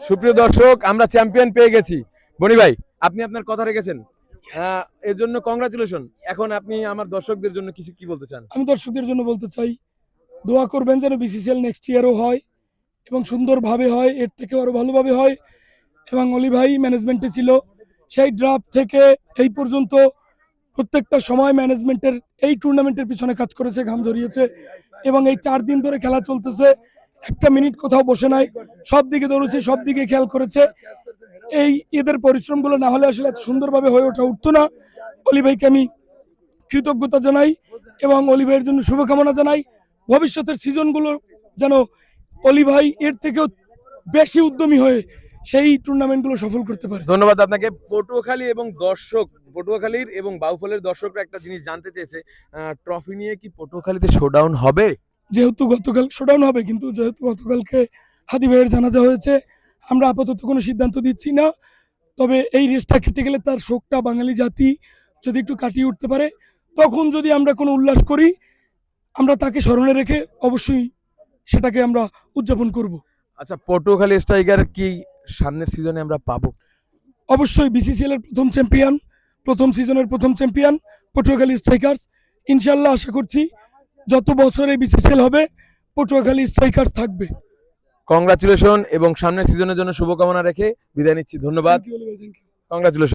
সুপ্রিয় দর্শক, আমরা চ্যাম্পিয়ন পেয়ে গেছি। বনি ভাই, আপনি আপনার কথা রেখেছেন, এর জন্য কংগ্রাচুলেশন। এখন আপনি আমার দর্শকদের জন্য কিছু কি বলতে চান? আমি দর্শকদের জন্য বলতে চাই, দোয়া করবেন যেন বিসিসিএল নেক্সট ইয়ারও হয় এবং সুন্দরভাবে হয়, এর থেকে আরো ভালোভাবে হয়। এবং অলি ভাই ম্যানেজমেন্টে ছিল, সেই ড্রাফট থেকে এই পর্যন্ত প্রত্যেকটা সময় ম্যানেজমেন্টের এই টুর্নামেন্টের পিছনে কাজ করেছে, ঘাম ঝরিয়েছে। এবং এই 4 দিন ধরে খেলা চলতেছে, একটা মিনিট কোথাও বসে নাই, সব দিকে দৌড়েছে, সব দিকে খেয়াল করেছে। এই এদের পরিশ্রমগুলো না হলে আসলে এত সুন্দরভাবে হয়ে উঠতো না। অলি ভাইকে আমি কৃতজ্ঞতা জানাই এবং অলি ভাইয়ের জন্য শুভকামনা জানাই। ভবিষ্যতের সিজনগুলো যেন অলি ভাই এর থেকেও বেশি উদ্যমী হয়ে সেই টুর্নামেন্টগুলো সফল করতে পারে। ধন্যবাদ আপনাকে। পটুয়াখালী এবং পটুয়াখালীর এবং বাউফলের দর্শকরা একটা জিনিস জানতে চেয়েছে, ট্রফি নিয়ে কি পটুয়াখালীতে শোডাউন হবে? যেহেতু গতকাল শোডাউন হবে, কিন্তু যেহেতু গতকালকে হাদি ভাইয়ের জানাজা হয়েছে, আমরা আপাতত কোনো সিদ্ধান্ত দিচ্ছি না। তবে এই রেসটা কেটে গেলে তার শোকটা বাঙালি জাতি যদি একটু কাটিয়ে উঠতে পারে, তখন যদি আমরা কোনো উল্লাস করি, আমরা তাকে স্মরণে রেখে অবশ্যই সেটাকে আমরা উদযাপন করব। আচ্ছা, পটুয়াখালী স্ট্রাইকার কি সামনের সিজনে আমরা পাবো? অবশ্যই বিসিসিএল এর প্রথম চ্যাম্পিয়ন, প্রথম সিজনের প্রথম চ্যাম্পিয়ন পটুয়াখালী স্ট্রাইকার্স। ইনশাল্লাহ আশা করছি যত বছর এই বিসিসিএল হবে, পটুয়াখালী স্ট্রাইকার্স থাকবে। কংগ্রাচুলেশন এবং সামনের সিজনের জন্য শুভকামনা রেখে বিদায় নিচ্ছি। ধন্যবাদ। Thank you. কংগ্রাচুলেশন।